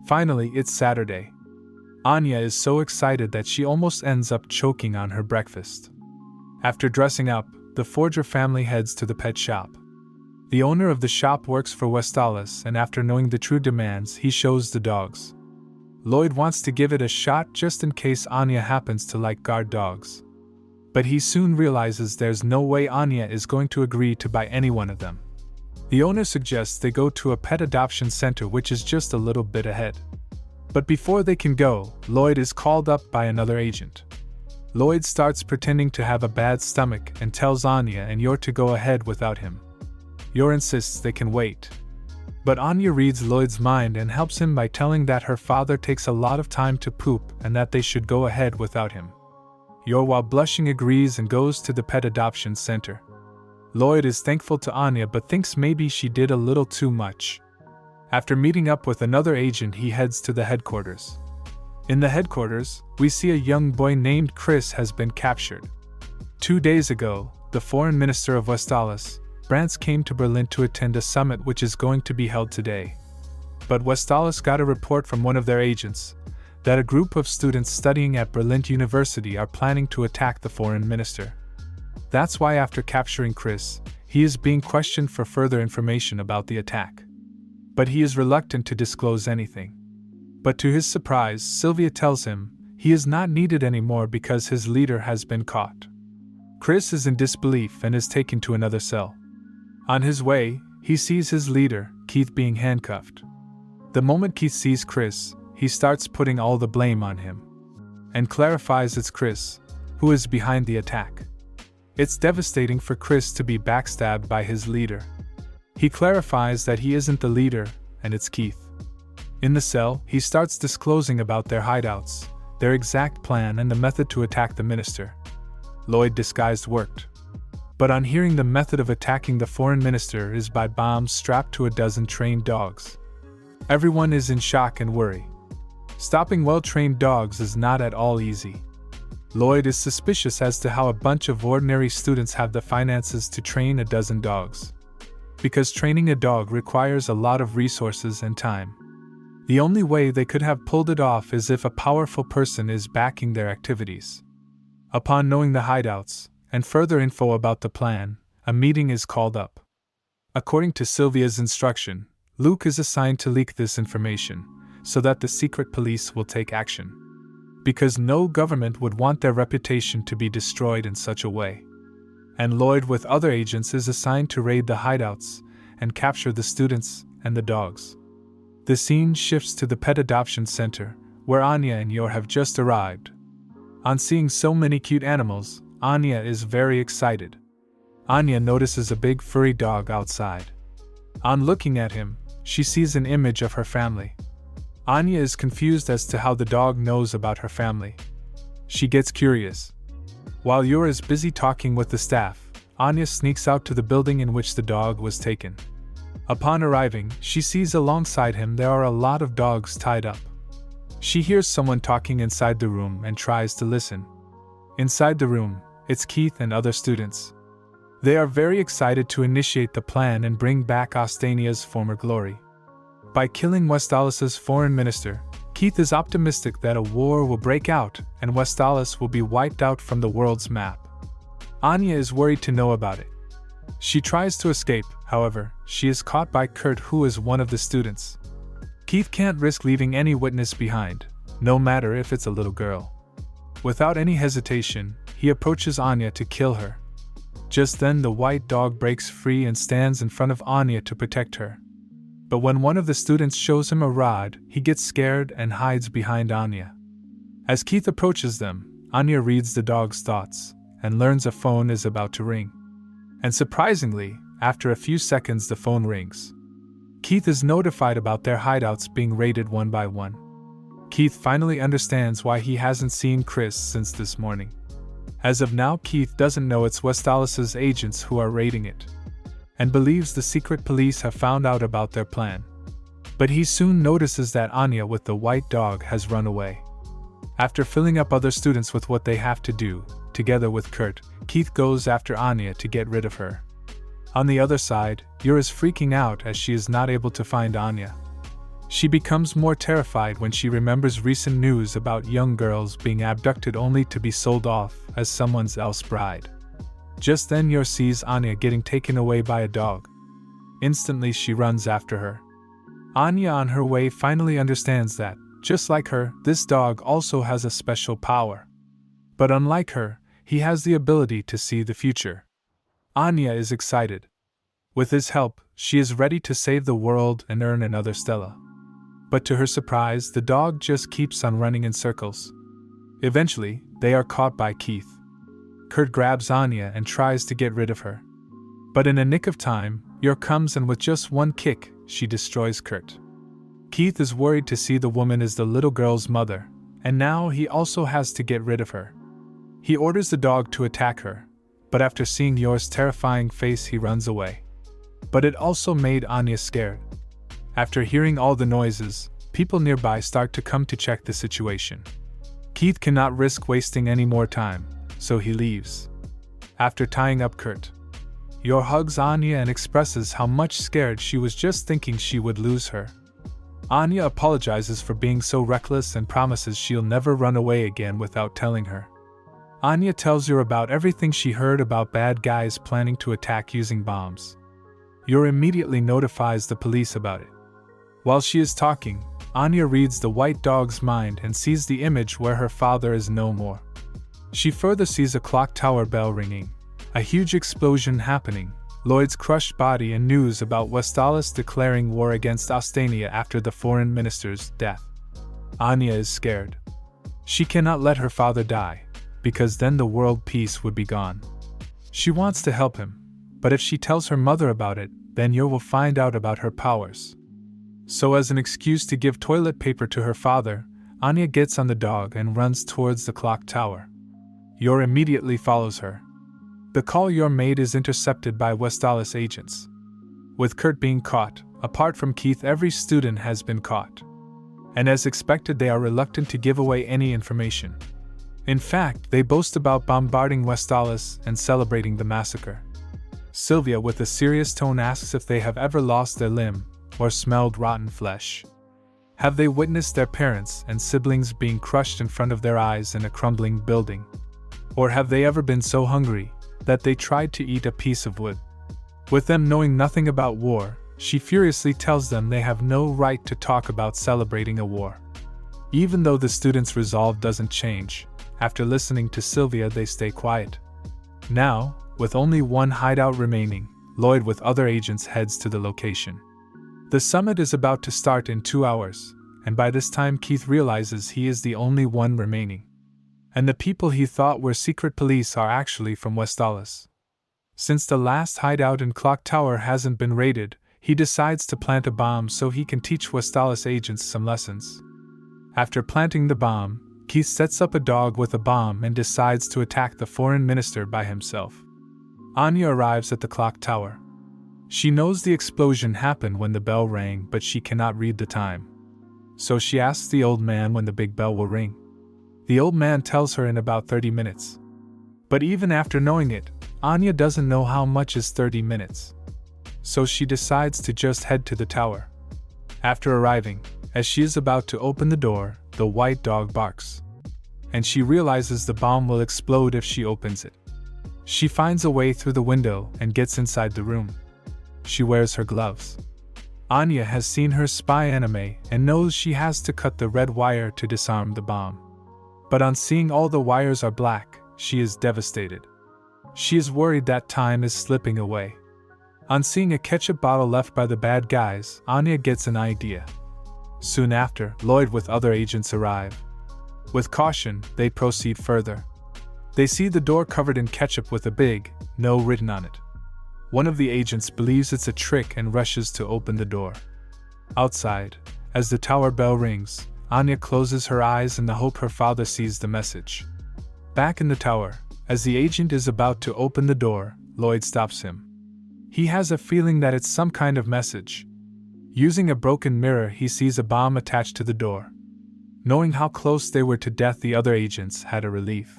Finally, it's Saturday. Anya is so excited that she almost ends up choking on her breakfast. After dressing up, the Forger family heads to the pet shop. The owner of the shop works for Westalis, and after knowing the true demands, he shows the dogs. Lloyd wants to give it a shot just in case Anya happens to like guard dogs. But he soon realizes there's no way Anya is going to agree to buy any one of them. The owner suggests they go to a pet adoption center, which is just a little bit ahead. But before they can go, Lloyd is called up by another agent. Lloyd starts pretending to have a bad stomach and tells Anya and Yor to go ahead without him. Yor insists they can wait. But Anya reads Lloyd's mind and helps him by telling that her father takes a lot of time to poop and that they should go ahead without him. Yor, while blushing, agrees and goes to the pet adoption center. Lloyd is thankful to Anya but thinks maybe she did a little too much. After meeting up with another agent, he heads to the headquarters. In the headquarters, we see a young boy named Chris has been captured. 2 days ago, the foreign minister of Westalis, Brantz, came to Berlin to attend a summit which is going to be held today. But Westalis got a report from one of their agents that a group of students studying at Berlin University are planning to attack the foreign minister. That's why after capturing Chris, he is being questioned for further information about the attack. But he is reluctant to disclose anything. But to his surprise, Sylvia tells him he is not needed anymore because his leader has been caught. Chris is in disbelief and is taken to another cell. On his way, he sees his leader, Keith, being handcuffed. The moment Keith sees Chris, he starts putting all the blame on him and clarifies it's Chris who is behind the attack. It's devastating for Chris to be backstabbed by his leader. He clarifies that he isn't the leader and it's Keith. In the cell, he starts disclosing about their hideouts, their exact plan, and the method to attack the minister. Lloyd disguised worked. But on hearing the method of attacking the foreign minister is by bombs strapped to a dozen trained dogs. Everyone is in shock and worry. Stopping well-trained dogs is not at all easy. Lloyd is suspicious as to how a bunch of ordinary students have the finances to train a dozen dogs. Because training a dog requires a lot of resources and time. The only way they could have pulled it off is if a powerful person is backing their activities. Upon knowing the hideouts, and further info about the plan, a meeting is called up. According to Sylvia's instruction, Luke is assigned to leak this information, so that the secret police will take action. Because no government would want their reputation to be destroyed in such a way. And Lloyd with other agents is assigned to raid the hideouts and capture the students and the dogs. The scene shifts to the pet adoption center, where Anya and Yor have just arrived. On seeing so many cute animals, Anya is very excited. Anya notices a big furry dog outside. On looking at him, she sees an image of her family. Anya is confused as to how the dog knows about her family. She gets curious. While Yor is busy talking with the staff, Anya sneaks out to the building in which the dog was taken. Upon arriving, she sees alongside him there are a lot of dogs tied up. She hears someone talking inside the room and tries to listen. Inside the room, it's Keith and other students. They are very excited to initiate the plan and bring back Ostania's former glory. By killing Westalis's foreign minister, Keith is optimistic that a war will break out and Westalis will be wiped out from the world's map. Anya is worried to know about it. She tries to escape, however, she is caught by Kurt, who is one of the students. Keith can't risk leaving any witness behind, no matter if it's a little girl. Without any hesitation, he approaches Anya to kill her. Just then the white dog breaks free and stands in front of Anya to protect her. But when one of the students shows him a rod, he gets scared and hides behind Anya. As Keith approaches them, Anya reads the dog's thoughts and learns a phone is about to ring. And surprisingly, after a few seconds the phone rings. Keith is notified about their hideouts being raided one by one. Keith finally understands why he hasn't seen Chris since this morning. As of now, Keith doesn't know it's Westalis's agents who are raiding it, and believes the secret police have found out about their plan. But he soon notices that Anya with the white dog has run away. After filling up other students with what they have to do, together with Kurt, Keith goes after Anya to get rid of her. On the other side, Yor is freaking out as she is not able to find Anya. She becomes more terrified when she remembers recent news about young girls being abducted only to be sold off as someone else's bride. Just then Yor sees Anya getting taken away by a dog. Instantly she runs after her. Anya on her way finally understands that, just like her, this dog also has a special power. But unlike her, he has the ability to see the future. Anya is excited. With his help, she is ready to save the world and earn another Stella. But to her surprise, the dog just keeps on running in circles. Eventually, they are caught by Keith. Kurt grabs Anya and tries to get rid of her. But in a nick of time, Yor comes and with just one kick, she destroys Kurt. Keith is worried to see the woman as the little girl's mother, and now he also has to get rid of her. He orders the dog to attack her, but after seeing Yor's terrifying face he runs away. But it also made Anya scared. After hearing all the noises, people nearby start to come to check the situation. Keith cannot risk wasting any more time, so he leaves. After tying up Kurt, Yor hugs Anya and expresses how much scared she was just thinking she would lose her. Anya apologizes for being so reckless and promises she'll never run away again without telling her. Anya tells Yor about everything she heard about bad guys planning to attack using bombs. Yor immediately notifies the police about it. While she is talking, Anya reads the white dog's mind and sees the image where her father is no more. She further sees a clock tower bell ringing, a huge explosion happening, Lloyd's crushed body and news about Westalis declaring war against Ostania after the foreign minister's death. Anya is scared. She cannot let her father die, because then the world peace would be gone. She wants to help him, but if she tells her mother about it, then Yor will find out about her powers. So as an excuse to give toilet paper to her father, Anya gets on the dog and runs towards the clock tower. Yor immediately follows her. The call Yor made is intercepted by Westalis agents. With Kurt being caught, apart from Keith, every student has been caught. And as expected, they are reluctant to give away any information. In fact, they boast about bombarding Westalis and celebrating the massacre. Sylvia, with a serious tone, asks if they have ever lost their limb or smelled rotten flesh. Have they witnessed their parents and siblings being crushed in front of their eyes in a crumbling building? Or have they ever been so hungry that they tried to eat a piece of wood? With them knowing nothing about war, she furiously tells them they have no right to talk about celebrating a war. Even though the students' resolve doesn't change, after listening to Sylvia they stay quiet. Now, with only one hideout remaining, Lloyd with other agents heads to the location. The summit is about to start in 2 hours, and by this time Keith realizes he is the only one remaining. And the people he thought were secret police are actually from Westalis. Since the last hideout in Clock Tower hasn't been raided, he decides to plant a bomb so he can teach Westalis agents some lessons. After planting the bomb, Keith sets up a dog with a bomb and decides to attack the foreign minister by himself. Anya arrives at the clock tower. She knows the explosion happened when the bell rang, but she cannot read the time. So she asks the old man when the big bell will ring. The old man tells her in about 30 minutes. But even after knowing it, Anya doesn't know how much is 30 minutes. So she decides to just head to the tower. After arriving, as she is about to open the door, the white dog barks. And she realizes the bomb will explode if she opens it. She finds a way through the window and gets inside the room. She wears her gloves. Anya has seen her spy anime and knows she has to cut the red wire to disarm the bomb. But on seeing all the wires are black, she is devastated. She is worried that time is slipping away. On seeing a ketchup bottle left by the bad guys, Anya gets an idea. Soon after, Lloyd with other agents arrive. With caution, they proceed further. They see the door covered in ketchup with a big "No" written on it. One of the agents believes it's a trick and rushes to open the door. Outside, as the tower bell rings, Anya closes her eyes in the hope her father sees the message. Back in the tower, as the agent is about to open the door, Lloyd stops him. He has a feeling that it's some kind of message. Using a broken mirror, he sees a bomb attached to the door. Knowing how close they were to death, the other agents had a relief.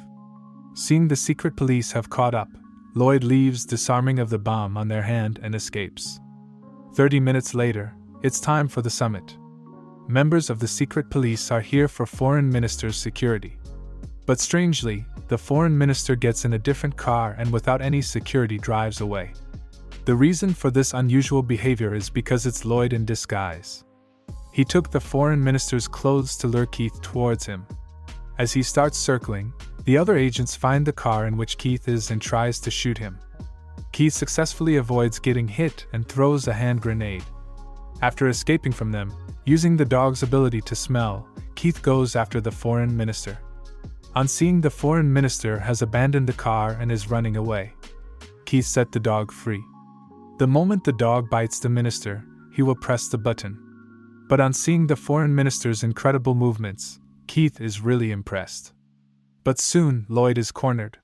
Seeing the secret police have caught up, Lloyd leaves disarming of the bomb on their hand and escapes. 30 minutes later, it's time for the summit. members of the secret police are here for foreign minister's security. But strangely, the foreign minister gets in a different car and without any security drives away. The reason for this unusual behavior is because it's Lloyd in disguise. He took the foreign minister's clothes to lure Keith towards him. As he starts circling, the other agents find the car in which Keith is and tries to shoot him. Keith successfully avoids getting hit and throws a hand grenade. After escaping from them, using the dog's ability to smell, Keith goes after the foreign minister. On seeing the foreign minister has abandoned the car and is running away, Keith set the dog free. The moment the dog bites the minister, he will press the button. But on seeing the foreign minister's incredible movements, Keith is really impressed. But soon, Lloyd is cornered.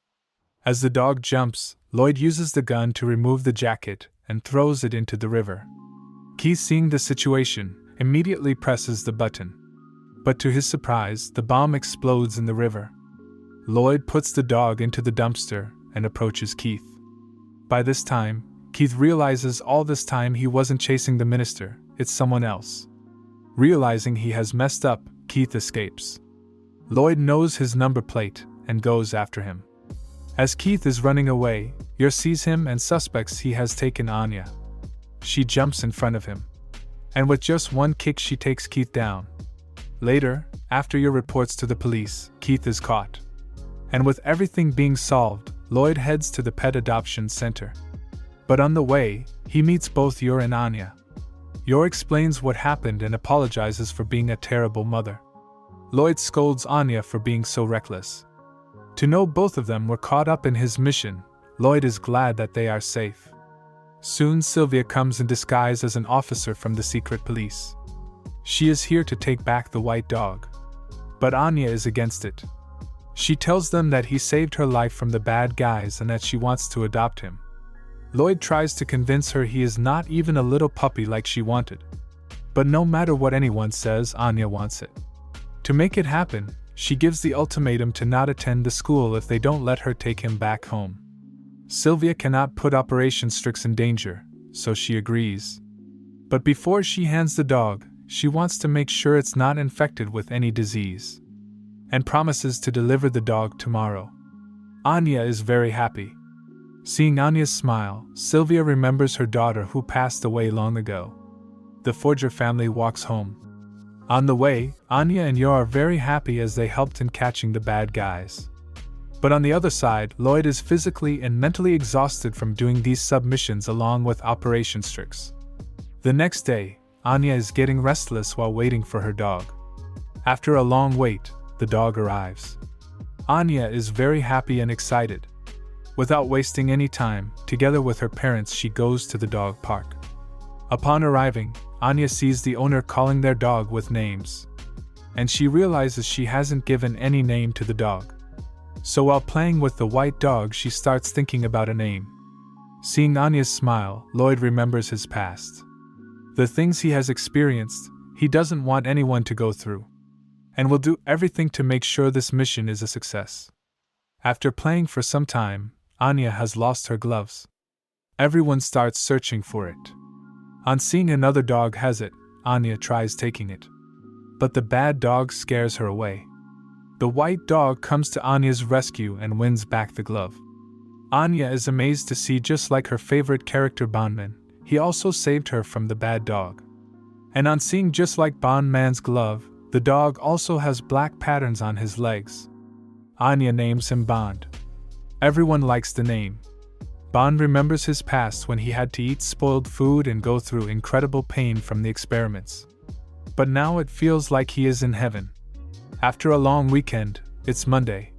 As the dog jumps, Lloyd uses the gun to remove the jacket and throws it into the river. Keith, seeing the situation, immediately presses the button. But to his surprise, the bomb explodes in the river. Lloyd puts the dog into the dumpster and approaches Keith. By this time, Keith realizes all this time he wasn't chasing the minister, it's someone else. Realizing he has messed up, Keith escapes. Lloyd knows his number plate and goes after him. As Keith is running away, Yor sees him and suspects he has taken Anya. She jumps in front of him, and with just one kick she takes Keith down. Later, after Yor reports to the police, Keith is caught. And with everything being solved, Lloyd heads to the pet adoption center. But on the way, he meets both Yor and Anya. Yor explains what happened and apologizes for being a terrible mother. Lloyd scolds Anya for being so reckless. To know both of them were caught up in his mission, Lloyd is glad that they are safe. Soon Sylvia comes in disguise as an officer from the secret police. She is here to take back the white dog. But Anya is against it. She tells them that he saved her life from the bad guys and that she wants to adopt him. Lloyd tries to convince her he is not even a little puppy like she wanted. But no matter what anyone says, Anya wants it. To make it happen, she gives the ultimatum to not attend the school if they don't let her take him back home. Sylvia cannot put Operation Strix in danger, so she agrees. But before she hands the dog, she wants to make sure it's not infected with any disease, and promises to deliver the dog tomorrow. Anya is very happy. Seeing Anya's smile, Sylvia remembers her daughter who passed away long ago. The Forger family walks home. On the way, Anya and Yor are very happy as they helped in catching the bad guys. But on the other side, Lloyd is physically and mentally exhausted from doing these submissions along with Operation Strix. The next day, Anya is getting restless while waiting for her dog. After a long wait, the dog arrives. Anya is very happy and excited. Without wasting any time, together with her parents she goes to the dog park. Upon arriving, Anya sees the owner calling their dog with names. And she realizes she hasn't given any name to the dog. So while playing with the white dog she starts thinking about a name. Seeing Anya's smile, Lloyd remembers his past. The things he has experienced, he doesn't want anyone to go through. And will do everything to make sure this mission is a success. After playing for some time, Anya has lost her gloves. Everyone starts searching for it. On seeing another dog has it, Anya tries taking it. But the bad dog scares her away. The white dog comes to Anya's rescue and wins back the glove. Anya is amazed to see, just like her favorite character Bondman, he also saved her from the bad dog. And on seeing just like Bondman's glove, the dog also has black patterns on his legs. Anya names him Bond. Everyone likes the name. Bond remembers his past when he had to eat spoiled food and go through incredible pain from the experiments. But now it feels like he is in heaven. After a long weekend, it's Monday.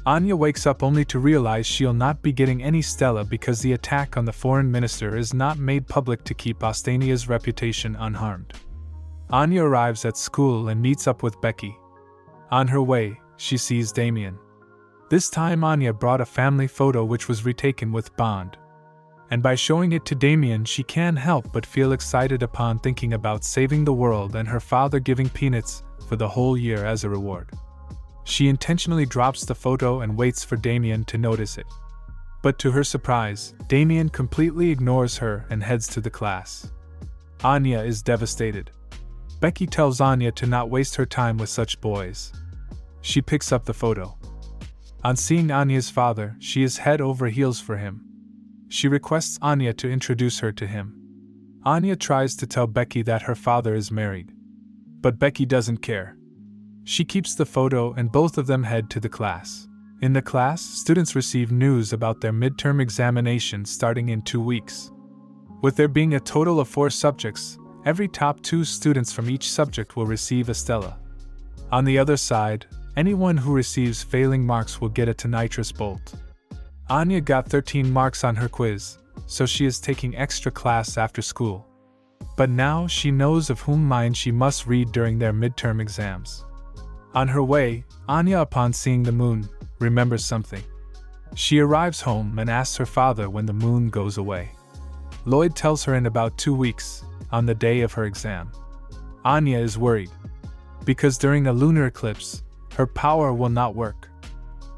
Anya wakes up only to realize she'll not be getting any Stella because the attack on the foreign minister is not made public to keep Ostania's reputation unharmed. Anya arrives at school and meets up with Becky. On her way, she sees Damien. This time Anya brought a family photo which was retaken with Bond. And by showing it to Damien she can't help but feel excited upon thinking about saving the world and her father giving peanuts for the whole year as a reward. She intentionally drops the photo and waits for Damien to notice it. But to her surprise, Damien completely ignores her and heads to the class. Anya is devastated. Becky tells Anya to not waste her time with such boys. She picks up the photo. On seeing Anya's father, she is head over heels for him. She requests Anya to introduce her to him. Anya tries to tell Becky that her father is married. But Becky doesn't care. She keeps the photo and both of them head to the class. In the class, students receive news about their midterm examination starting in 2 weeks. With there being a total of 4 subjects, every top 2 students from each subject will receive a Stella. On the other side, anyone who receives failing marks will get a nitrous bolt. Anya got 13 marks on her quiz, so she is taking extra class after school. But now she knows of whom mind she must read during their midterm exams. On her way, Anya, upon seeing the moon, remembers something. She arrives home and asks her father when the moon goes away. Lloyd tells her in about 2 weeks, on the day of her exam. Anya is worried, because during a lunar eclipse, her power will not work.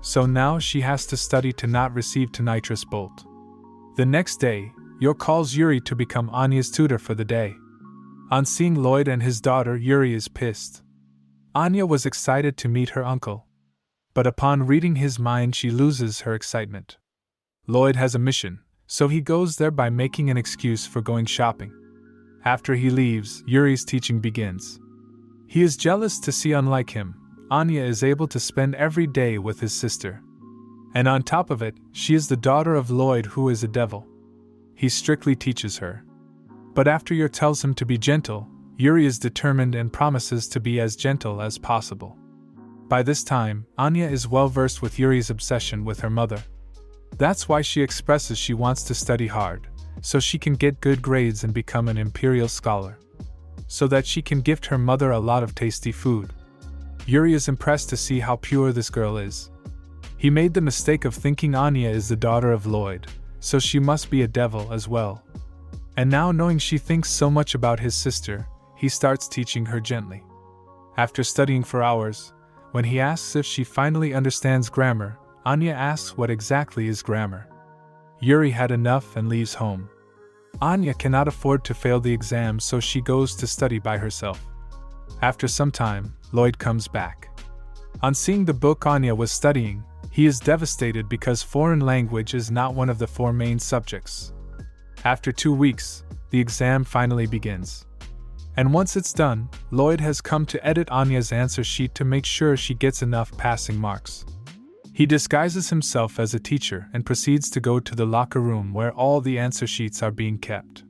So now she has to study to not receive nitrous bolt. The next day, Yor calls Yuri to become Anya's tutor for the day. On seeing Lloyd and his daughter, Yuri is pissed. Anya was excited to meet her uncle. But upon reading his mind, she loses her excitement. Lloyd has a mission, so he goes there by making an excuse for going shopping. After he leaves, Yuri's teaching begins. He is jealous to see, unlike him, Anya is able to spend every day with his sister. And on top of it, she is the daughter of Lloyd, who is a devil. He strictly teaches her. But after Yor tells him to be gentle, Yuri is determined and promises to be as gentle as possible. By this time, Anya is well versed with Yuri's obsession with her mother. That's why she expresses she wants to study hard, so she can get good grades and become an imperial scholar. So that she can gift her mother a lot of tasty food. Yuri is impressed to see how pure this girl is. He made the mistake of thinking Anya is the daughter of Lloyd, so she must be a devil as well. And now, knowing she thinks so much about his sister, he starts teaching her gently. After studying for hours, when he asks if she finally understands grammar, Anya asks what exactly is grammar. Yuri had enough and leaves home. Anya cannot afford to fail the exam, so she goes to study by herself. After some time, Lloyd comes back. On seeing the book Anya was studying, he is devastated because foreign language is not one of the 4 main subjects. After 2 weeks, the exam finally begins. And once it's done, Lloyd has come to edit Anya's answer sheet to make sure she gets enough passing marks. He disguises himself as a teacher and proceeds to go to the locker room where all the answer sheets are being kept.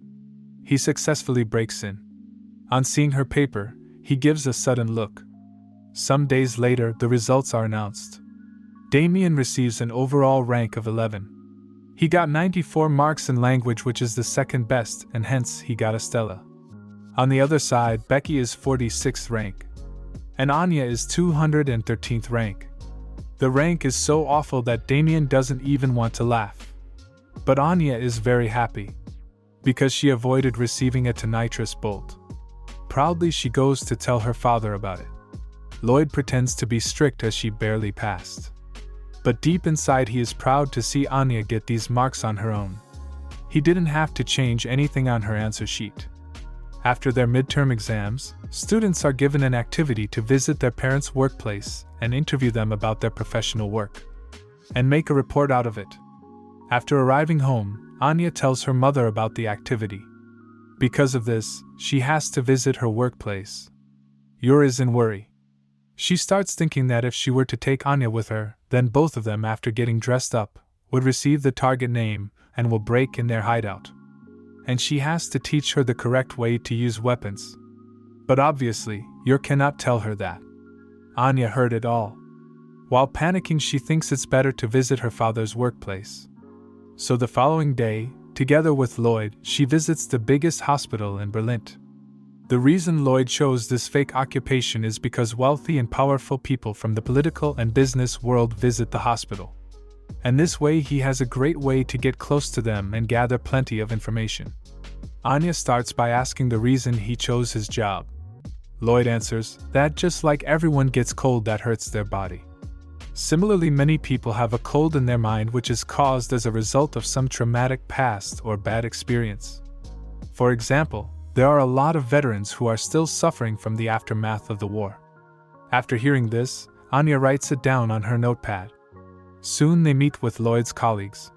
He successfully breaks in. On seeing her paper, he gives a sudden look. Some days later, the results are announced. Damien receives an overall rank of 11. He got 94 marks in language, which is the second best, and hence he got a Stella. On the other side, Becky is 46th rank, and Anya is 213th rank. The rank is so awful that Damien doesn't even want to laugh. But Anya is very happy, because she avoided receiving a nitrous bolt. Proudly she goes to tell her father about it. Lloyd pretends to be strict as she barely passed. But deep inside he is proud to see Anya get these marks on her own. He didn't have to change anything on her answer sheet. After their midterm exams, students are given an activity to visit their parents' workplace and interview them about their professional work, and make a report out of it. After arriving home, Anya tells her mother about the activity. Because of this, she has to visit her workplace. Yor is in worry. She starts thinking that if she were to take Anya with her, then both of them, after getting dressed up, would receive the target name and will break in their hideout. And she has to teach her the correct way to use weapons. But obviously, Yor cannot tell her that. Anya heard it all. While panicking, she thinks it's better to visit her father's workplace. So the following day, together with Lloyd, she visits the biggest hospital in Berlin. The reason Lloyd chose this fake occupation is because wealthy and powerful people from the political and business world visit the hospital. And this way he has a great way to get close to them and gather plenty of information. Anya starts by asking the reason he chose his job. Lloyd answers that just like everyone gets cold that hurts their body. Similarly, many people have a cold in their mind which is caused as a result of some traumatic past or bad experience. For example, There are a lot of veterans who are still suffering from the aftermath of the war. After hearing this, Anya writes it down on her notepad. Soon they meet with Lloyd's colleagues.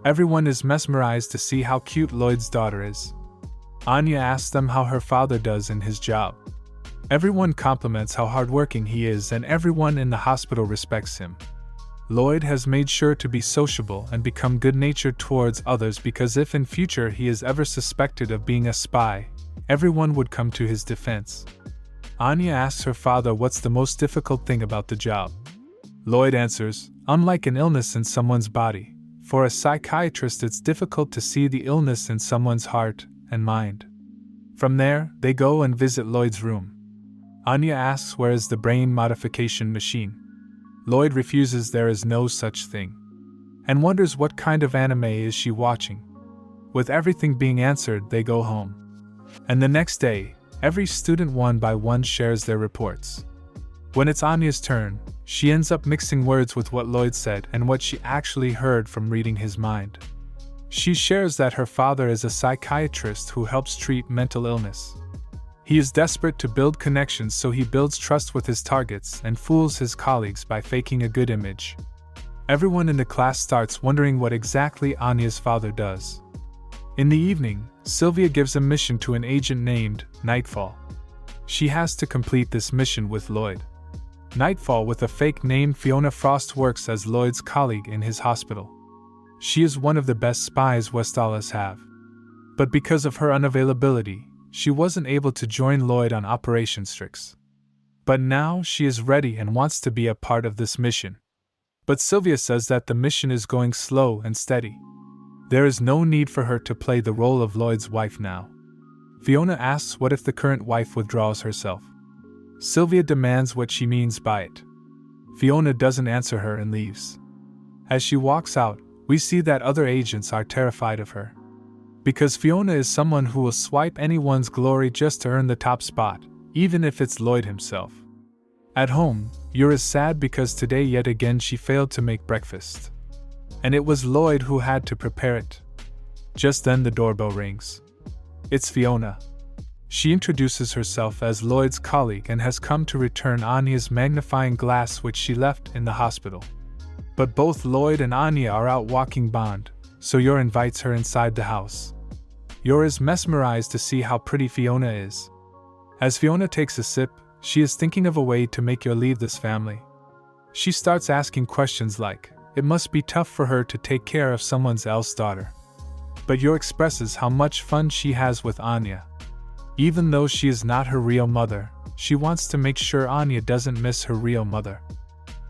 Everyone is mesmerized to see how cute Lloyd's daughter is. Anya asks them how her father does in his job. Everyone compliments how hardworking he is, and everyone in the hospital respects him. Lloyd has made sure to be sociable and become good-natured towards others because if in future he is ever suspected of being a spy, everyone would come to his defense. Anya asks her father what's the most difficult thing about the job. Lloyd answers, unlike an illness in someone's body, for a psychiatrist it's difficult to see the illness in someone's heart and mind. From there, they go and visit Lloyd's room. Anya asks where is the brain modification machine. Lloyd refuses there is no such thing, and wonders what kind of anime is she watching. With everything being answered, they go home. And the next day, every student one by one shares their reports. When it's Anya's turn, she ends up mixing words with what Lloyd said and what she actually heard from reading his mind. She shares that her father is a psychiatrist who helps treat mental illness. He is desperate to build connections, so he builds trust with his targets and fools his colleagues by faking a good image. Everyone in the class starts wondering what exactly Anya's father does. In the evening, Sylvia gives a mission to an agent named Nightfall. She has to complete this mission with Lloyd. Nightfall, with a fake name Fiona Frost, works as Lloyd's colleague in his hospital. She is one of the best spies Westalis have. But because of her unavailability, she wasn't able to join Lloyd on Operation Strix. But now she is ready and wants to be a part of this mission. But Sylvia says that the mission is going slow and steady. There is no need for her to play the role of Lloyd's wife now. Fiona asks what if the current wife withdraws herself. Sylvia demands what she means by it. Fiona doesn't answer her and leaves. As she walks out, we see that other agents are terrified of her. Because Fiona is someone who will swipe anyone's glory just to earn the top spot, even if it's Lloyd himself. At home, Yor is sad because today yet again she failed to make breakfast. And it was Lloyd who had to prepare it. Just then the doorbell rings. It's Fiona. She introduces herself as Lloyd's colleague and has come to return Anya's magnifying glass which she left in the hospital. But both Lloyd and Anya are out walking Bond, so Yor invites her inside the house. Yor is mesmerized to see how pretty Fiona is. As Fiona takes a sip, she is thinking of a way to make Yor leave this family. She starts asking questions like, it must be tough for her to take care of someone else's daughter. But Yor expresses how much fun she has with Anya. Even though she is not her real mother, she wants to make sure Anya doesn't miss her real mother.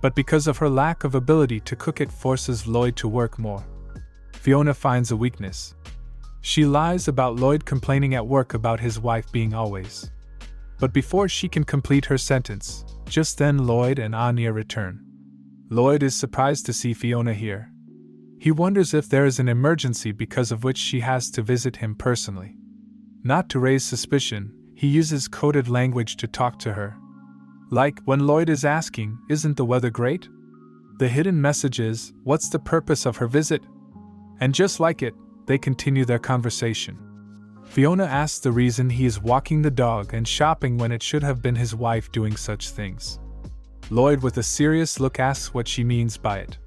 But because of her lack of ability to cook, it forces Lloyd to work more. Fiona finds a weakness. She lies about Lloyd complaining at work about his wife being always. But before she can complete her sentence, just then Lloyd and Anya return. Lloyd is surprised to see Fiona here. He wonders if there is an emergency because of which she has to visit him personally. Not to raise suspicion, he uses coded language to talk to her. Like when Lloyd is asking, isn't the weather great? The hidden message is, what's the purpose of her visit? And just like it, they continue their conversation. Fiona asks the reason he is walking the dog and shopping when it should have been his wife doing such things. Lloyd, with a serious look, asks what she means by it.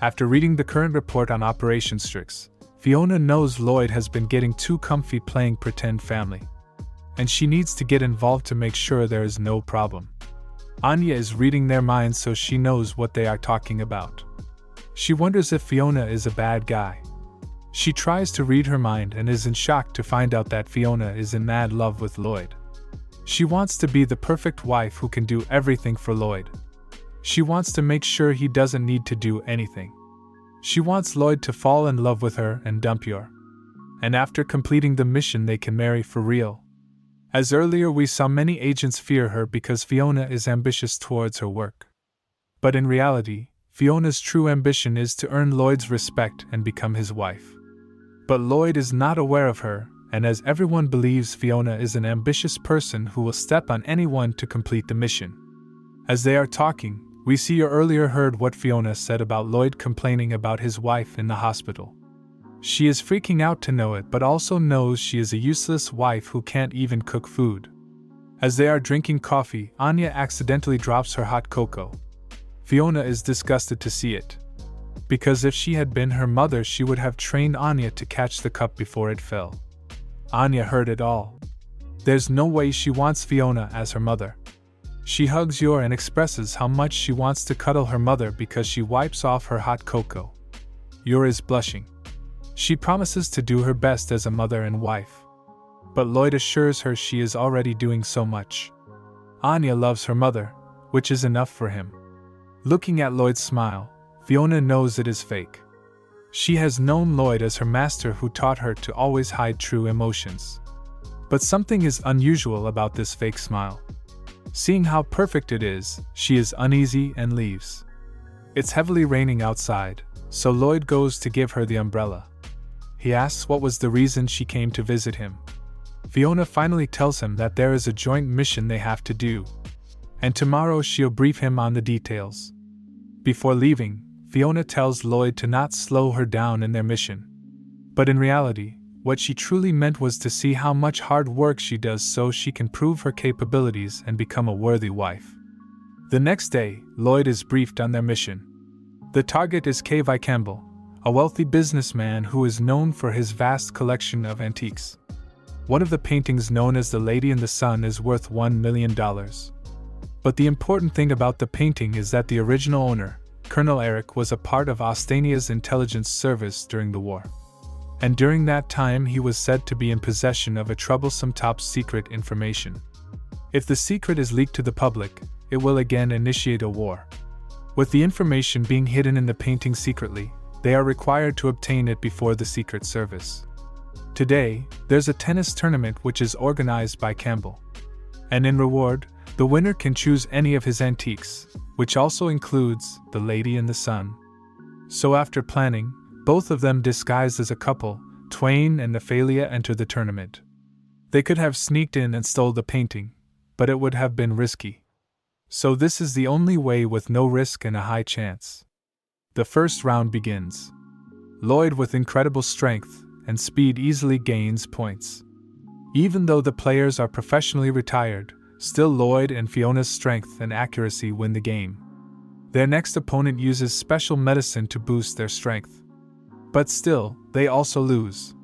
After reading the current report on Operation Strix, Fiona knows Lloyd has been getting too comfy playing pretend family. And she needs to get involved to make sure there is no problem. Anya is reading their minds, so she knows what they are talking about. She wonders if Fiona is a bad guy. She tries to read her mind and is in shock to find out that Fiona is in mad love with Lloyd. She wants to be the perfect wife who can do everything for Lloyd. She wants to make sure he doesn't need to do anything. She wants Lloyd to fall in love with her and dump Yor. And after completing the mission, they can marry for real. As earlier we saw, many agents fear her because Fiona is ambitious towards her work. But in reality, Fiona's true ambition is to earn Lloyd's respect and become his wife. But Lloyd is not aware of her, and as everyone believes Fiona is an ambitious person who will step on anyone to complete the mission. As they are talking, we see you earlier heard what Fiona said about Lloyd complaining about his wife in the hospital. She is freaking out to know it, but also knows she is a useless wife who can't even cook food. As they are drinking coffee, Anya accidentally drops her hot cocoa. Fiona is disgusted to see it, because if she had been her mother, she would have trained Anya to catch the cup before it fell. Anya heard it all. There's no way she wants Fiona as her mother. She hugs Yor and expresses how much she wants to cuddle her mother because she wipes off her hot cocoa. Yor is blushing. She promises to do her best as a mother and wife, but Lloyd assures her she is already doing so much. Anya loves her mother, which is enough for him. Looking at Lloyd's smile, Fiona knows it is fake. She has known Lloyd as her master who taught her to always hide true emotions. But something is unusual about this fake smile. Seeing how perfect it is, she is uneasy and leaves. It's heavily raining outside, so Lloyd goes to give her the umbrella. He asks what was the reason she came to visit him. Fiona finally tells him that there is a joint mission they have to do, and tomorrow she'll brief him on the details. Before leaving, Fiona tells Lloyd to not slow her down in their mission. But in reality, what she truly meant was to see how much hard work she does so she can prove her capabilities and become a worthy wife. The next day, Lloyd is briefed on their mission. The target is K.V. Campbell, a wealthy businessman who is known for his vast collection of antiques. One of the paintings, known as The Lady in the Sun, is worth $1 million. But the important thing about the painting is that the original owner, Colonel Eric, was a part of Ostania's intelligence service during the war. And during that time he was said to be in possession of a troublesome top-secret information. If the secret is leaked to the public, it will again initiate a war. With the information being hidden in the painting secretly, they are required to obtain it before the Secret Service. Today, there's a tennis tournament which is organized by Campbell. And in reward, the winner can choose any of his antiques, which also includes The Lady in the Sun. So after planning, both of them disguised as a couple, Twain and Nephalia, enter the tournament. They could have sneaked in and stole the painting, but it would have been risky. So this is the only way with no risk and a high chance. The first round begins. Lloyd, with incredible strength and speed, easily gains points. Even though the players are professionally retired, still Lloyd and Fiona's strength and accuracy win the game. Their next opponent uses special medicine to boost their strength. But still, they also lose.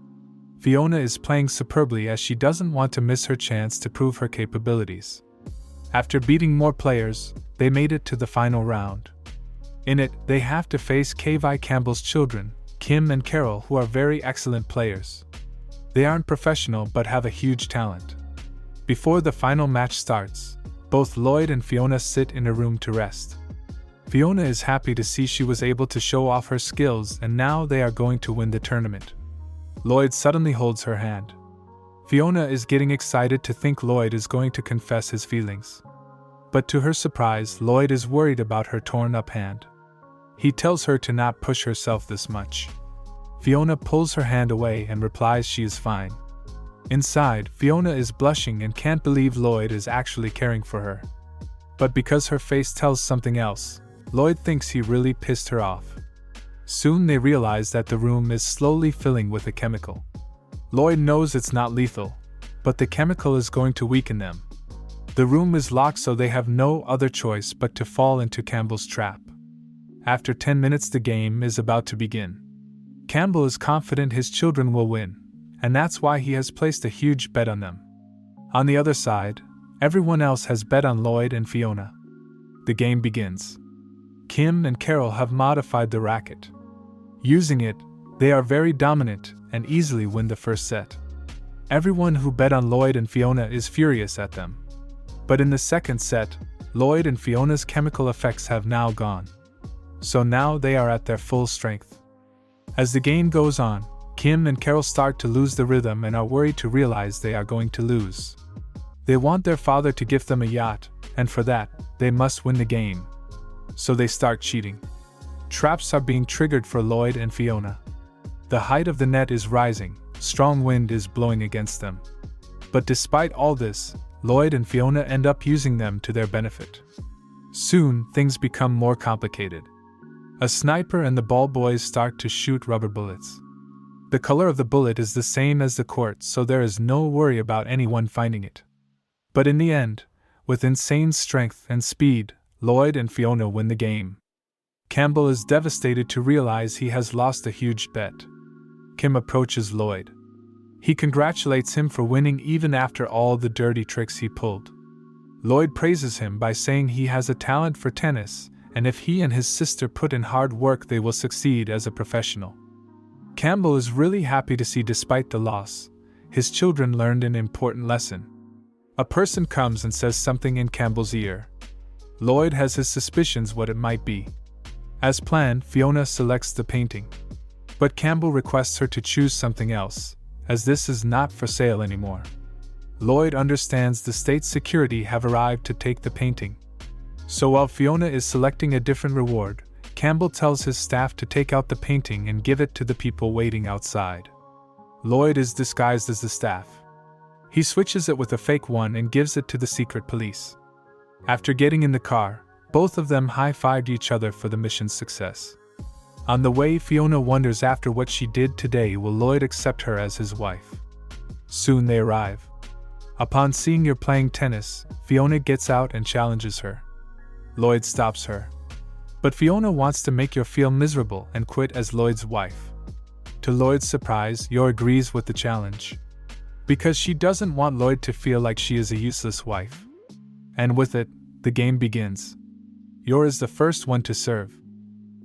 Fiona is playing superbly as she doesn't want to miss her chance to prove her capabilities. After beating more players, they made it to the final round. In it, they have to face K.V. Campbell's children, Kim and Carol, who are very excellent players. They aren't professional but have a huge talent. Before the final match starts, both Lloyd and Fiona sit in a room to rest. Fiona is happy to see she was able to show off her skills and now they are going to win the tournament. Lloyd suddenly holds her hand. Fiona is getting excited to think Lloyd is going to confess his feelings. But to her surprise, Lloyd is worried about her torn-up hand. He tells her to not push herself this much. Fiona pulls her hand away and replies she is fine. Inside, Fiona is blushing and can't believe Lloyd is actually caring for her. But because her face tells something else, Lloyd thinks he really pissed her off. Soon they realize that the room is slowly filling with a chemical. Lloyd knows it's not lethal, but the chemical is going to weaken them. The room is locked, so they have no other choice but to fall into Campbell's trap. After 10 minutes, the game is about to begin. Campbell is confident his children will win, and that's why he has placed a huge bet on them. On the other side, everyone else has bet on Lloyd and Fiona. The game begins. Kim and Carol have modified the racket. Using it, they are very dominant and easily win the first set. Everyone who bet on Lloyd and Fiona is furious at them. But in the second set, Lloyd and Fiona's chemical effects have now gone. So now they are at their full strength. As the game goes on, Kim and Carol start to lose the rhythm and are worried to realize they are going to lose. They want their father to gift them a yacht, and for that, they must win the game. So they start cheating. Traps are being triggered for Lloyd and Fiona. The height of the net is rising, strong wind is blowing against them. But despite all this, Lloyd and Fiona end up using them to their benefit. Soon, things become more complicated. A sniper and the ball boys start to shoot rubber bullets. The color of the bullet is the same as the quartz, so there is no worry about anyone finding it. But in the end, with insane strength and speed, Lloyd and Fiona win the game. Campbell is devastated to realize he has lost a huge bet. Kim approaches Lloyd. He congratulates him for winning even after all the dirty tricks he pulled. Lloyd praises him by saying he has a talent for tennis, and if he and his sister put in hard work they will succeed as a professional. Campbell is really happy to see, despite the loss, his children learned an important lesson. A person comes and says something in Campbell's ear. Lloyd has his suspicions what it might be. As planned, Fiona selects the painting. But Campbell requests her to choose something else, as this is not for sale anymore. Lloyd understands the state security have arrived to take the painting. So while Fiona is selecting a different reward, Campbell tells his staff to take out the painting and give it to the people waiting outside. Lloyd is disguised as the staff. He switches it with a fake one and gives it to the secret police. After getting in the car, both of them high-fived each other for the mission's success. On the way, Fiona wonders, after what she did today, will Lloyd accept her as his wife? Soon they arrive. Upon seeing her playing tennis, Fiona gets out and challenges her. Lloyd stops her. But Fiona wants to make Yor feel miserable and quit as Lloyd's wife. To Lloyd's surprise, Yor agrees with the challenge. Because she doesn't want Lloyd to feel like she is a useless wife. And with it, the game begins. Yor is the first one to serve.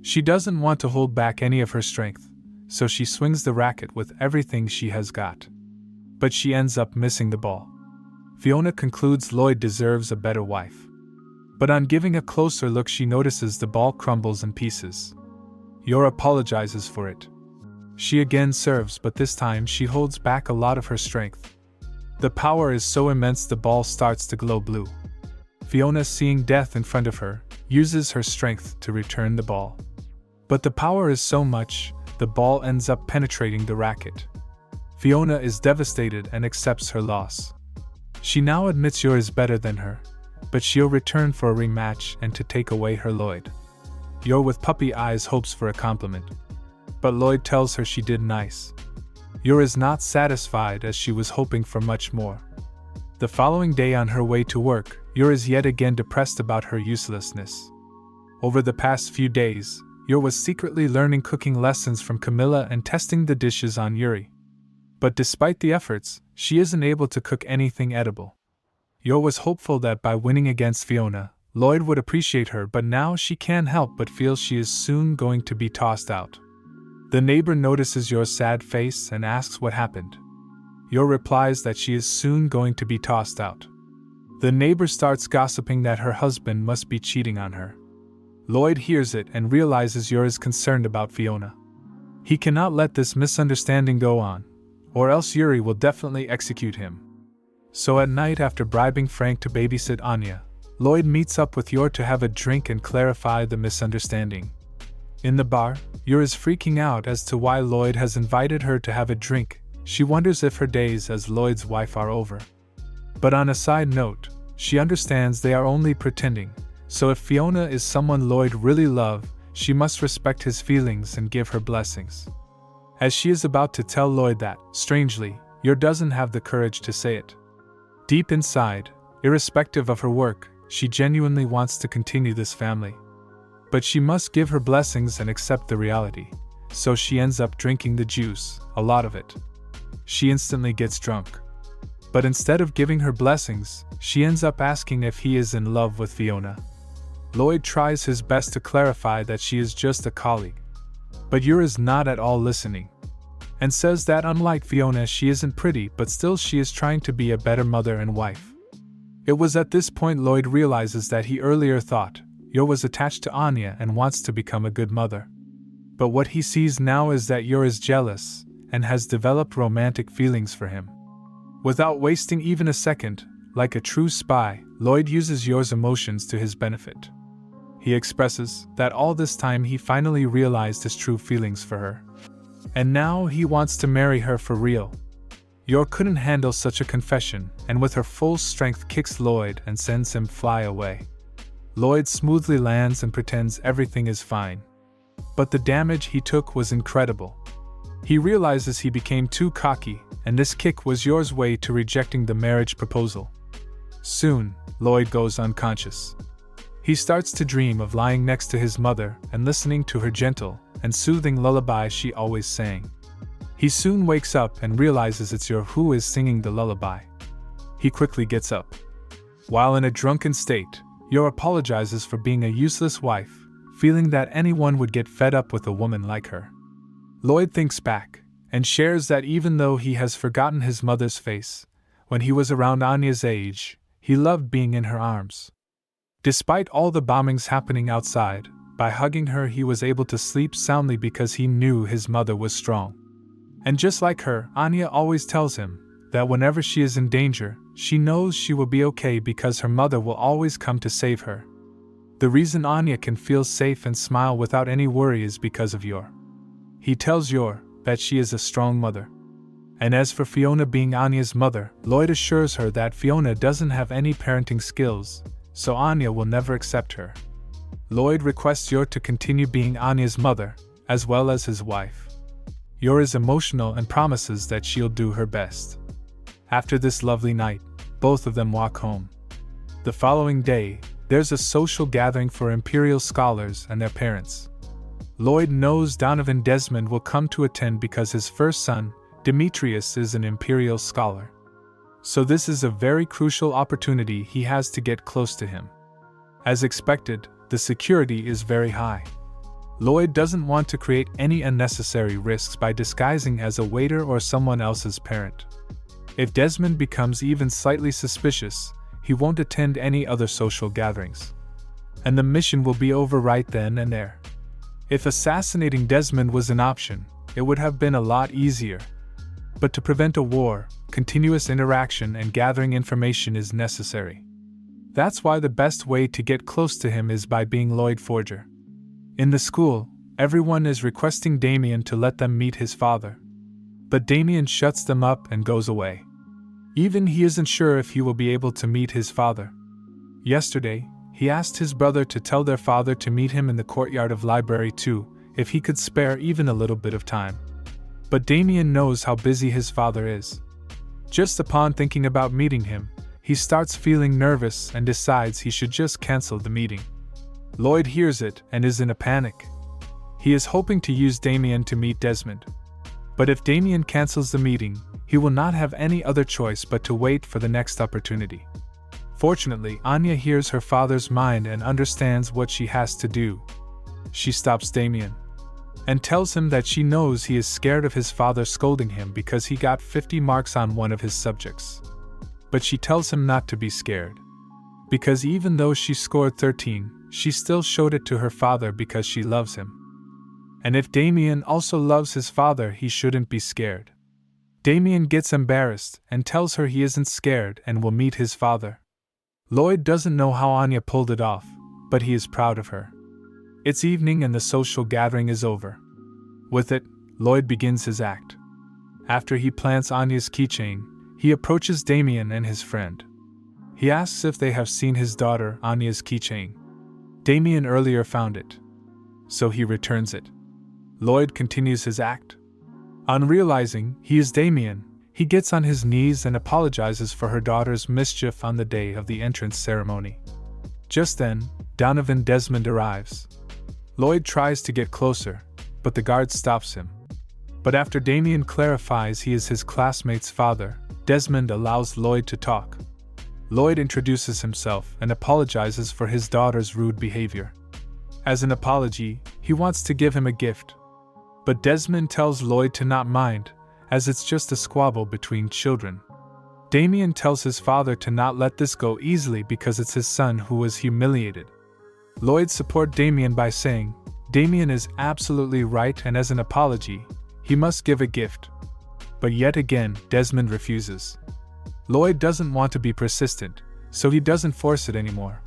She doesn't want to hold back any of her strength, so she swings the racket with everything she has got. But she ends up missing the ball. Fiona concludes Lloyd deserves a better wife. But on giving a closer look, she notices the ball crumbles in pieces. Yor apologizes for it. She again serves, but this time she holds back a lot of her strength. The power is so immense the ball starts to glow blue. Fiona, seeing death in front of her, uses her strength to return the ball. But the power is so much, the ball ends up penetrating the racket. Fiona is devastated and accepts her loss. She now admits Yor is better than her, but she'll return for a rematch and to take away her Lloyd. Yor with puppy eyes hopes for a compliment. But Lloyd tells her she did nice. Yor is not satisfied, as she was hoping for much more. The following day, on her way to work, Yor is yet again depressed about her uselessness. Over the past few days, Yor was secretly learning cooking lessons from Camilla and testing the dishes on Yuri. But despite the efforts, she isn't able to cook anything edible. Yor was hopeful that by winning against Fiona, Lloyd would appreciate her, but now she can't help but feel she is soon going to be tossed out. The neighbor notices Yor's sad face and asks what happened. Yor replies that she is soon going to be tossed out. The neighbor starts gossiping that her husband must be cheating on her. Lloyd hears it and realizes Yor is concerned about Fiona. He cannot let this misunderstanding go on, or else Yuri will definitely execute him. So at night, after bribing Frank to babysit Anya, Lloyd meets up with Yor to have a drink and clarify the misunderstanding. In the bar, Yor is freaking out as to why Lloyd has invited her to have a drink. She wonders if her days as Lloyd's wife are over. But on a side note, she understands they are only pretending, so if Fiona is someone Lloyd really loves, she must respect his feelings and give her blessings. As she is about to tell Lloyd that, strangely, Yor doesn't have the courage to say it. Deep inside, irrespective of her work, she genuinely wants to continue this family. But she must give her blessings and accept the reality, so she ends up drinking the juice, a lot of it. She instantly gets drunk. But instead of giving her blessings, she ends up asking if he is in love with Fiona. Lloyd tries his best to clarify that she is just a colleague. But Yor is not at all listening, and says that unlike Fiona, she isn't pretty, but still she is trying to be a better mother and wife. It was at this point Lloyd realizes that he earlier thought Yor was attached to Anya and wants to become a good mother. But what he sees now is that Yor is jealous and has developed romantic feelings for him. Without wasting even a second, like a true spy, Lloyd uses Yor's emotions to his benefit. He expresses that all this time he finally realized his true feelings for her. And now he wants to marry her for real. Yor couldn't handle such a confession, and with her full strength kicks Lloyd and sends him fly away. Lloyd smoothly lands and pretends everything is fine. But the damage he took was incredible. He realizes he became too cocky, and this kick was Yor's way to rejecting the marriage proposal. Soon, Lloyd goes unconscious. He starts to dream of lying next to his mother and listening to her gentle and soothing lullaby she always sang. He soon wakes up and realizes it's Yor who is singing the lullaby. He quickly gets up. While in a drunken state, Yor apologizes for being a useless wife, feeling that anyone would get fed up with a woman like her. Lloyd thinks back and shares that even though he has forgotten his mother's face, when he was around Anya's age, he loved being in her arms. Despite all the bombings happening outside, by hugging her he was able to sleep soundly because he knew his mother was strong. And just like her, Anya always tells him that whenever she is in danger, she knows she will be okay because her mother will always come to save her. The reason Anya can feel safe and smile without any worry is because of Yor. He tells Yor that she is a strong mother. And as for Fiona being Anya's mother, Lloyd assures her that Fiona doesn't have any parenting skills, so Anya will never accept her. Lloyd requests Yor to continue being Anya's mother, as well as his wife. Yor is emotional and promises that she'll do her best. After this lovely night, both of them walk home. The following day, there's a social gathering for Imperial scholars and their parents. Lloyd knows Donovan Desmond will come to attend because his first son, Demetrius, is an Imperial scholar. So this is a very crucial opportunity he has to get close to him. As expected, the security is very high. Lloyd doesn't want to create any unnecessary risks by disguising as a waiter or someone else's parent. If Desmond becomes even slightly suspicious, he won't attend any other social gatherings. And the mission will be over right then and there. If assassinating Desmond was an option, it would have been a lot easier. But to prevent a war, continuous interaction and gathering information is necessary. That's why the best way to get close to him is by being Lloyd Forger. In the school, everyone is requesting Damien to let them meet his father. But Damien shuts them up and goes away. Even he isn't sure if he will be able to meet his father. Yesterday, he asked his brother to tell their father to meet him in the courtyard of Library 2, if he could spare even a little bit of time. But Damien knows how busy his father is. Just upon thinking about meeting him, he starts feeling nervous and decides he should just cancel the meeting. Lloyd hears it and is in a panic. He is hoping to use Damien to meet Desmond. But if Damien cancels the meeting, he will not have any other choice but to wait for the next opportunity. Fortunately, Anya hears her father's mind and understands what she has to do. She stops Damien and tells him that she knows he is scared of his father scolding him because he got 50 marks on one of his subjects. But she tells him not to be scared. Because even though she scored 13, she still showed it to her father because she loves him. And if Damien also loves his father, he shouldn't be scared. Damien gets embarrassed and tells her he isn't scared and will meet his father. Lloyd doesn't know how Anya pulled it off, but he is proud of her. It's evening and the social gathering is over. With it, Lloyd begins his act. After he plants Anya's keychain, he approaches Damien and his friend. He asks if they have seen his daughter Anya's keychain. Damien earlier found it, so he returns it. Lloyd continues his act. On realizing he is Damien, he gets on his knees and apologizes for her daughter's mischief on the day of the entrance ceremony. Just then, Donovan Desmond arrives. Lloyd tries to get closer, but the guard stops him. But after Damien clarifies he is his classmate's father, Desmond allows Lloyd to talk. Lloyd introduces himself and apologizes for his daughter's rude behavior. As an apology, he wants to give him a gift. But Desmond tells Lloyd to not mind, as it's just a squabble between children. Damien tells his father to not let this go easily because it's his son who was humiliated. Lloyd supports Damien by saying, Damien is absolutely right and as an apology, he must give a gift. But yet again, Desmond refuses. Lloyd doesn't want to be persistent, so he doesn't force it anymore.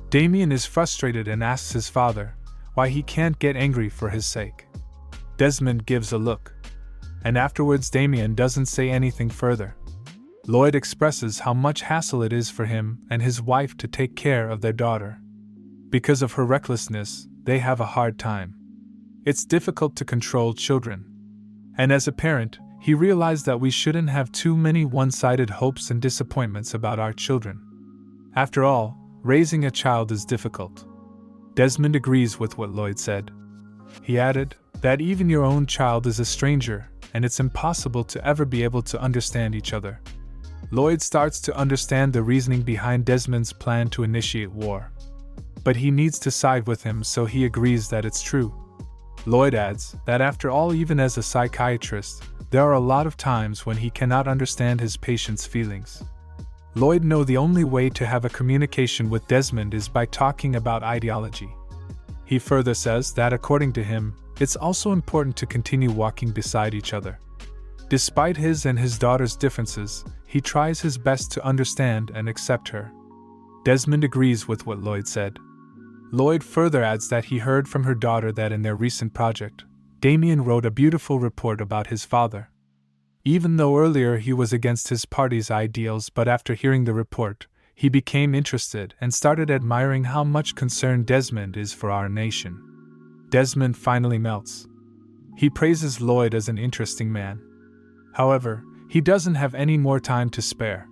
Damien is frustrated and asks his father why he can't get angry for his sake. Desmond gives a look. And afterwards Damien doesn't say anything further. Lloyd expresses how much hassle it is for him and his wife to take care of their daughter. Because of her recklessness, they have a hard time. It's difficult to control children. And as a parent, he realized that we shouldn't have too many one-sided hopes and disappointments about our children. After all, raising a child is difficult. Desmond agrees with what Lloyd said. He added that even your own child is a stranger, and it's impossible to ever be able to understand each other. Lloyd starts to understand the reasoning behind Desmond's plan to initiate war. But he needs to side with him, so he agrees that it's true. Lloyd adds that after all, even as a psychiatrist, there are a lot of times when he cannot understand his patient's feelings. Lloyd knows the only way to have a communication with Desmond is by talking about ideology. He further says that according to him, it's also important to continue walking beside each other. Despite his and his daughter's differences, he tries his best to understand and accept her. Desmond agrees with what Lloyd said. Lloyd further adds that he heard from her daughter that in their recent project, Damien wrote a beautiful report about his father. Even though earlier he was against his party's ideals, but after hearing the report, he became interested and started admiring how much concern Desmond is for our nation. Desmond finally melts. He praises Lloyd as an interesting man. However, he doesn't have any more time to spare.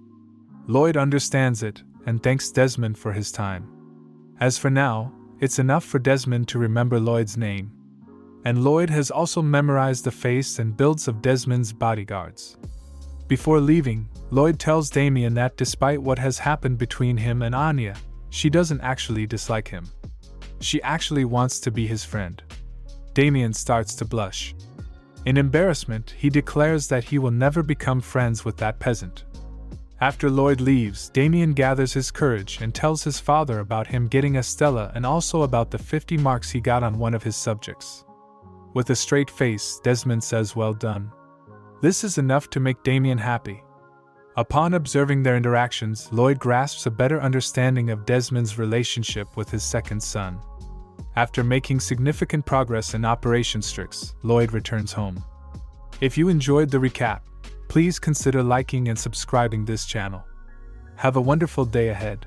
Lloyd understands it and thanks Desmond for his time. As for now, it's enough for Desmond to remember Lloyd's name. And Lloyd has also memorized the face and builds of Desmond's bodyguards. Before leaving, Lloyd tells Damien that despite what has happened between him and Anya, she doesn't actually dislike him. She actually wants to be his friend. Damien starts to blush. In embarrassment, he declares that he will never become friends with that peasant. After Lloyd leaves, Damien gathers his courage and tells his father about him getting a Stella and also about the 50 marks he got on one of his subjects. With a straight face, Desmond says, "Well done." This is enough to make Damien happy. Upon observing their interactions, Lloyd grasps a better understanding of Desmond's relationship with his second son. After making significant progress in Operation Strix, Lloyd returns home. If you enjoyed the recap, please consider liking and subscribing this channel. Have a wonderful day ahead.